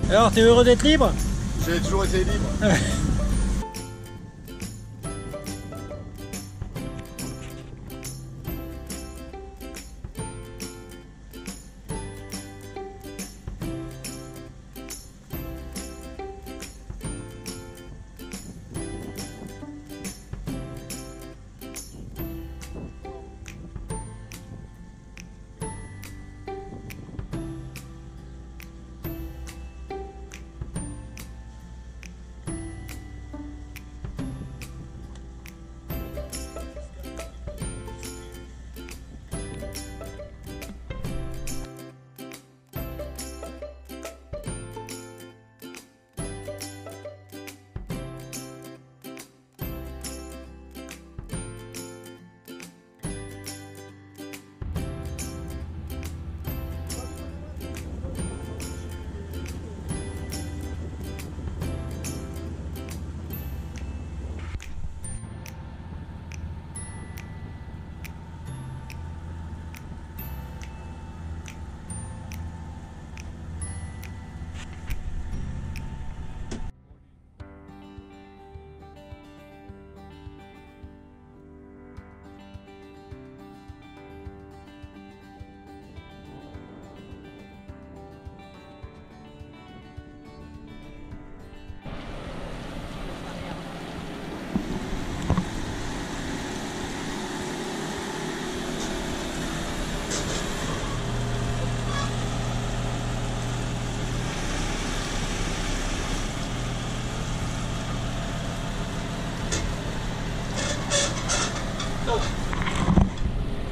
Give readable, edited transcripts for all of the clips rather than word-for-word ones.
Alors, t'es heureux d'être libre? J'ai toujours été libre.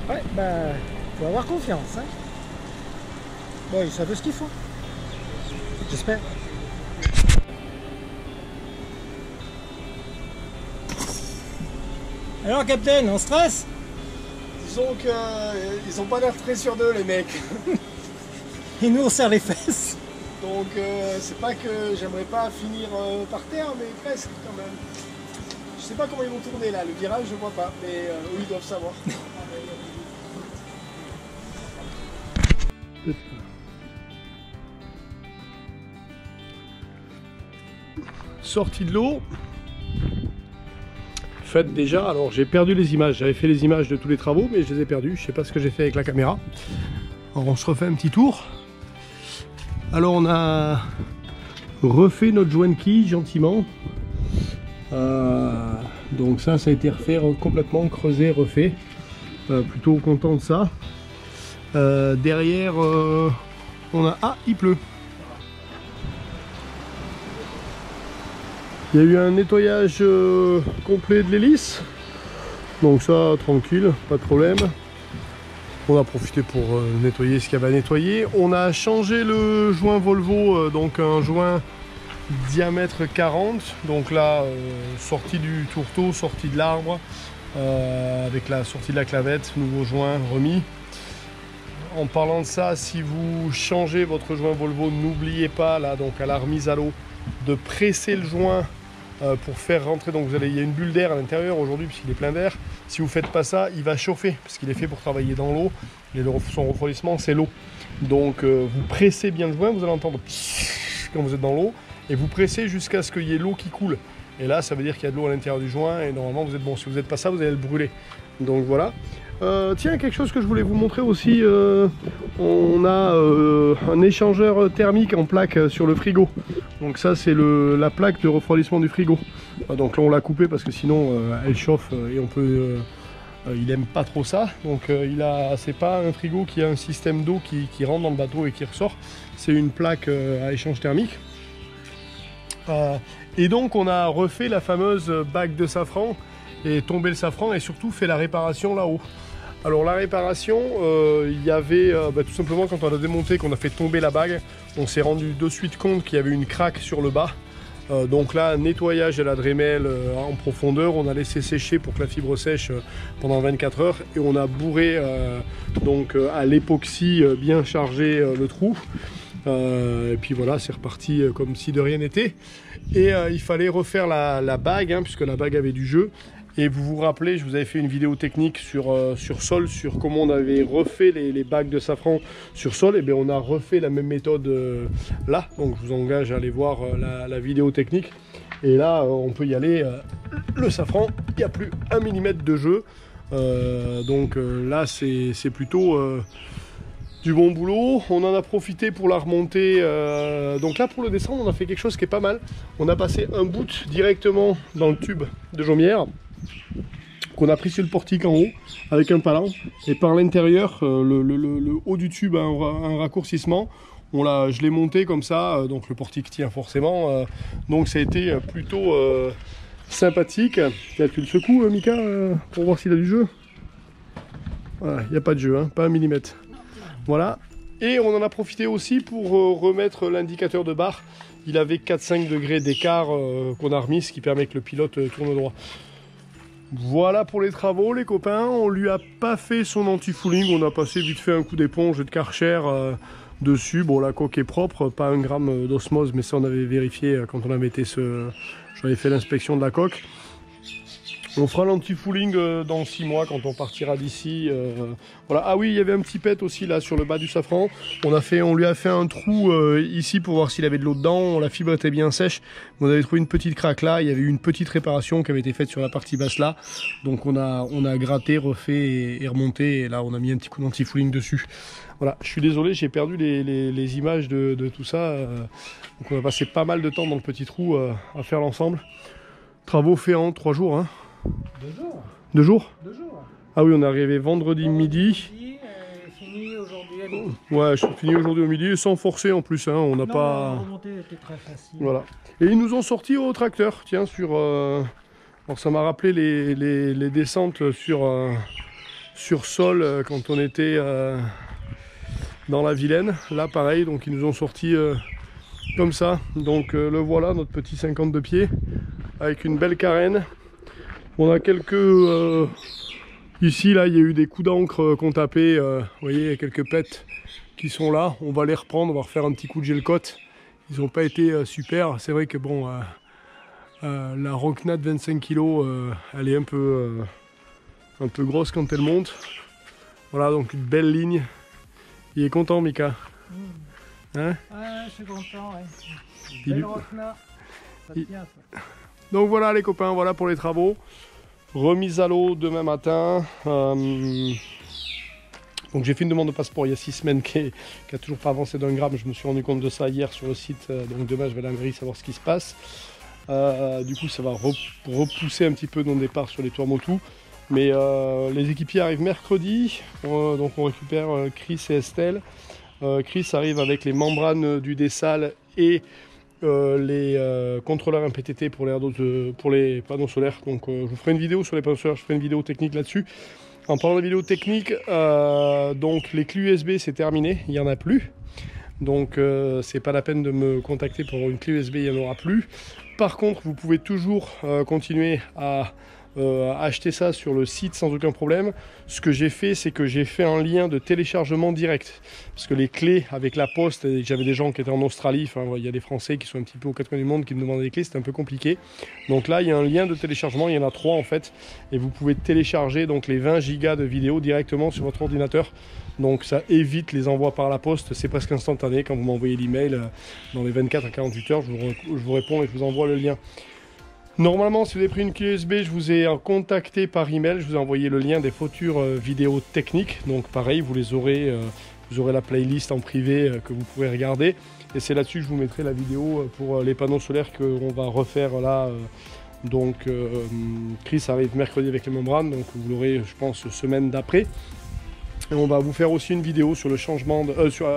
Ouais, bah, faut avoir confiance, hein. Bon, ils savent ce qu'ils font. J'espère. Alors, Captain, on stresse? Disons qu'ils ont pas l'air très sûrs d'eux, les mecs. Et nous, on serre les fesses. Donc c'est pas que j'aimerais pas finir par terre, mais presque quand même. Je sais pas comment ils vont tourner là, le virage je vois pas, mais eux ils doivent savoir. Sortie de l'eau. Faites déjà, alors j'ai perdu les images, j'avais fait les images de tous les travaux, mais je les ai perdues, je sais pas ce que j'ai fait avec la caméra. Alors on se refait un petit tour. Alors on a refait notre joint de quille gentiment. Donc ça a été refait complètement, creusé, refait. Plutôt content de ça. Derrière on a... Ah, il pleut. Il y a eu un nettoyage complet de l'hélice. Donc ça, tranquille, pas de problème. On a profité pour nettoyer ce qu'il y avait à nettoyer. On a changé le joint Volvo, donc un joint diamètre 40. Donc là, sortie du tourteau, sortie de l'arbre, avec la sortie de la clavette, nouveau joint remis. En parlant de ça, si vous changez votre joint Volvo, n'oubliez pas, là, donc à la remise à l'eau, de presser le joint pour faire rentrer. Donc il y a une bulle d'air à l'intérieur aujourd'hui puisqu'il est plein d'air. Si vous ne faites pas ça, il va chauffer parce qu'il est fait pour travailler dans l'eau et son refroidissement c'est l'eau. Donc vous pressez bien le joint, vous allez entendre quand vous êtes dans l'eau et vous pressez jusqu'à ce qu'il y ait l'eau qui coule. Et là ça veut dire qu'il y a de l'eau à l'intérieur du joint et normalement vous êtes bon. Si vous n'êtes pas ça, vous allez le brûler. Donc voilà. Tiens, quelque chose que je voulais vous montrer aussi, on a un échangeur thermique en plaque sur le frigo. Donc ça c'est la plaque de refroidissement du frigo. Donc là on l'a coupé parce que sinon elle chauffe et on peut... il aime pas trop ça. Donc c'est pas un frigo qui a un système d'eau qui rentre dans le bateau et qui ressort. C'est une plaque à échange thermique. Et donc on a refait la fameuse bague de safran et tombé le safran et surtout fait la réparation là-haut. Alors la réparation, il y avait tout simplement quand on a démonté, qu'on a fait tomber la bague, on s'est rendu de suite compte qu'il y avait une craque sur le bas. Donc là, nettoyage à la Dremel en profondeur, on a laissé sécher pour que la fibre sèche pendant 24 heures et on a bourré à l'époxy bien chargé le trou. Et puis voilà, c'est reparti comme si de rien n'était. Et il fallait refaire la bague, hein, puisque la bague avait du jeu. Et vous vous rappelez, je vous avais fait une vidéo technique sur sol, sur comment on avait refait les bagues de safran sur sol. Et bien on a refait la même méthode là, donc je vous engage à aller voir la vidéo technique. Et là on peut y aller, le safran, il n'y a plus 1 mm de jeu. Là c'est plutôt du bon boulot. On en a profité pour la remonter. Donc là pour le descendre on a fait quelque chose qui est pas mal. On a passé un bout directement dans le tube de jaumière qu'on a pris sur le portique en haut avec un palan, et par l'intérieur le haut du tube a un raccourcissement. Je l'ai monté comme ça, donc le portique tient forcément, donc ça a été plutôt sympathique. Tu le secoues Mika pour voir s'il a du jeu. Voilà, il n'y a pas de jeu, hein, pas 1 mm. Voilà, et on en a profité aussi pour remettre l'indicateur de barre. Il avait 4-5 degrés d'écart qu'on a remis, ce qui permet que le pilote tourne droit. Voilà pour les travaux les copains. On lui a pas fait son anti-fouling, on a passé vite fait un coup d'éponge et de Karcher dessus. Bon, la coque est propre, pas 1 gramme d'osmose, mais ça on avait vérifié quand on avait été j'avais fait l'inspection de la coque. On fera l'anti-fouling dans 6 mois quand on partira d'ici. Voilà. Ah oui, il y avait un petit pet aussi là sur le bas du safran. On lui a fait un trou ici pour voir s'il avait de l'eau dedans. La fibre était bien sèche. On avait trouvé une petite craque là. Il y avait eu une petite réparation qui avait été faite sur la partie basse là. Donc on a gratté, refait et remonté. Et là on a mis un petit coup d'anti-fouling dessus. Voilà, je suis désolé, j'ai perdu les images de tout ça. Donc on a passé pas mal de temps dans le petit trou à faire l'ensemble. Travaux faits en 3 jours. Hein. 2 jours. 2 jours? 2 jours. Ah oui, on est arrivé vendredi midi. Fini aujourd'hui à midi. Ouais, je suis fini aujourd'hui au midi, sans forcer en plus. Hein, on n'a pas. La remontée était très facile. Voilà. Et ils nous ont sorti au tracteur. Tiens, sur. Alors ça m'a rappelé les descentes sur sol quand on était dans la Vilaine. Là, pareil. Donc ils nous ont sorti comme ça. Donc le voilà, notre petit 52 pieds avec une belle carène. On a quelques... ici, là, il y a eu des coups d'encre qu'on tapait. Vous voyez, il y a quelques pets qui sont là. On va les reprendre, on va refaire un petit coup de gel coat. Ils n'ont pas été super. C'est vrai que bon, la Rocknat 25 kg, elle est un peu grosse quand elle monte. Voilà, donc une belle ligne. Il est content, Mika. Hein? Ouais, je suis content, ouais. Belle Rocknat, ça tient, ça. Donc voilà les copains, voilà pour les travaux. Remise à l'eau demain matin. Donc j'ai fait une demande de passeport il y a 6 semaines qui a toujours pas avancé d'1 gramme. Je me suis rendu compte de ça hier sur le site. Donc demain je vais à la mairie savoir ce qui se passe. Du coup ça va repousser un petit peu mon départ sur les toits Motu. Mais les équipiers arrivent mercredi. Donc on récupère Chris et Estelle. Chris arrive avec les membranes du Dessal et les contrôleurs MPTT pour les panneaux solaires. Donc je vous ferai une vidéo sur les panneaux solaires, je ferai une vidéo technique là-dessus. En parlant de vidéo technique, donc les clés USB c'est terminé, il n'y en a plus. Donc c'est pas la peine de me contacter pour une clé USB, il n'y en aura plus. Par contre vous pouvez toujours continuer à acheter ça sur le site sans aucun problème. Ce que j'ai fait, c'est que j'ai fait un lien de téléchargement direct, parce que les clés avec la poste, j'avais des gens qui étaient en Australie, enfin il y a des Français qui sont un petit peu aux 4 coins du monde qui me demandaient des clés, c'était un peu compliqué. Donc là il y a un lien de téléchargement, il y en a 3 en fait, et vous pouvez télécharger donc les 20 Go de vidéos directement sur votre ordinateur. Donc ça évite les envois par la poste, c'est presque instantané. Quand vous m'envoyez l'email, dans les 24 à 48 heures, je vous réponds et je vous envoie le lien. Normalement, si vous avez pris une clé USB, je vous ai contacté par email, je vous ai envoyé le lien des futures vidéos techniques. Donc pareil, vous les aurez, vous aurez la playlist en privé que vous pourrez regarder. Et c'est là-dessus que je vous mettrai la vidéo pour les panneaux solaires qu'on va refaire là. Donc Chris arrive mercredi avec les membranes, donc vous l'aurez, je pense, semaine d'après. Et on va vous faire aussi une vidéo sur le changement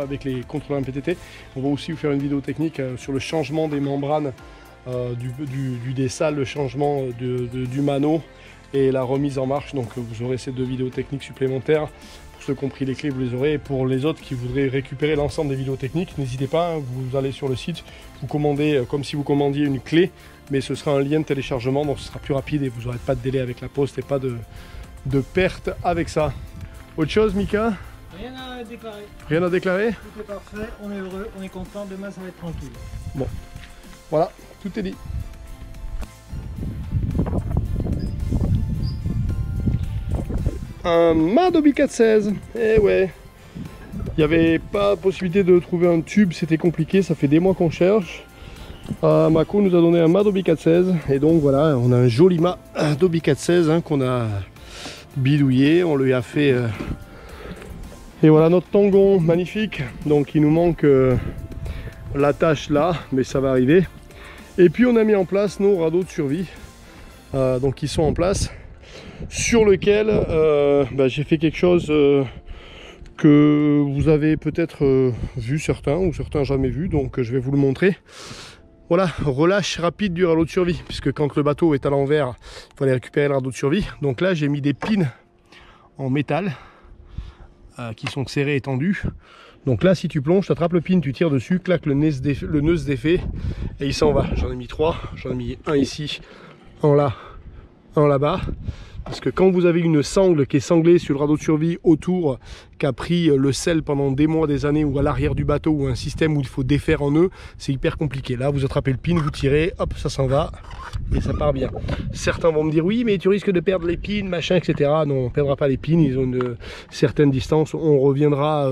avec les contrôleurs MPTT. On va aussi vous faire une vidéo technique sur le changement des membranes du Dessal, le changement du mano et la remise en marche. Donc vous aurez ces 2 vidéos techniques supplémentaires. Pour ceux qui ont pris les clés, vous les aurez. Et pour les autres qui voudraient récupérer l'ensemble des vidéos techniques, n'hésitez pas, vous allez sur le site, vous commandez comme si vous commandiez une clé, mais ce sera un lien de téléchargement, donc ce sera plus rapide et vous n'aurez pas de délai avec la poste et pas de perte avec ça. Autre chose, Mika? Rien à déclarer. Rien à déclarer? Tout est parfait, on est heureux, on est content, demain ça va être tranquille. Bon, voilà, tout est dit. Un Madobi 416, eh ouais. Il n'y avait pas possibilité de trouver un tube, c'était compliqué, ça fait des mois qu'on cherche. Mako nous a donné un Madobi 416 et donc voilà, on a un joli Madobi 416 hein, qu'on a bidouillé, on lui a fait... Et voilà notre tangon magnifique, donc il nous manque l'attache là, mais ça va arriver. Et puis on a mis en place nos radeaux de survie, donc ils sont en place, sur lequel j'ai fait quelque chose que vous avez peut-être vu certains, ou certains jamais vu, donc je vais vous le montrer. Voilà, relâche rapide du radeau de survie, puisque quand le bateau est à l'envers, il faut aller récupérer le radeau de survie. Donc là j'ai mis des pins en métal, qui sont serrés et tendus. Donc là si tu plonges, tu attrapes le pin, tu tires dessus, clac, le nœud se défait et il s'en va. J'en ai mis 3, j'en ai mis un ici, un là, un là-bas. Parce que quand vous avez une sangle qui est sanglée sur le radeau de survie autour, qui a pris le sel pendant des mois, des années, ou à l'arrière du bateau, ou un système où il faut défaire en nœud, c'est hyper compliqué. Là vous attrapez le pin, vous tirez, hop, ça s'en va et ça part bien. Certains vont me dire oui mais tu risques de perdre les pins, machin, etc. Non, on ne perdra pas les pins, ils ont une certaine distance, on reviendra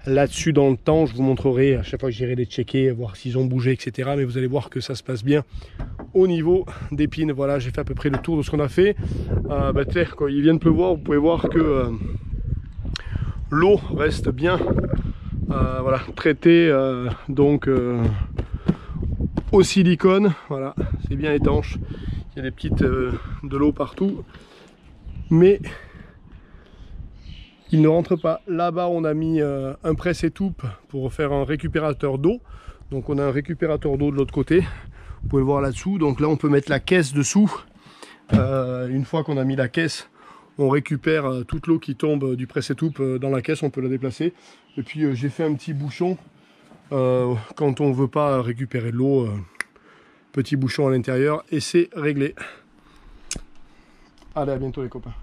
là-dessus dans le temps, je vous montrerai à chaque fois que j'irai les checker, voir s'ils ont bougé, etc. Mais vous allez voir que ça se passe bien au niveau des pins. Voilà, j'ai fait à peu près le tour de ce qu'on a fait. Quand il vient de pleuvoir, vous pouvez voir que l'eau reste bien voilà, traitée au silicone. Voilà, c'est bien étanche. Il y a des petites de l'eau partout, mais il ne rentre pas. Là-bas on a mis un presse-étoupe pour faire un récupérateur d'eau. Donc on a un récupérateur d'eau de l'autre côté, vous pouvez le voir là-dessous. Donc là on peut mettre la caisse dessous. Une fois qu'on a mis la caisse, on récupère toute l'eau qui tombe du presse-étoupe dans la caisse, on peut la déplacer. Et puis j'ai fait un petit bouchon quand on ne veut pas récupérer de l'eau, petit bouchon à l'intérieur et c'est réglé. Allez, à bientôt les copains.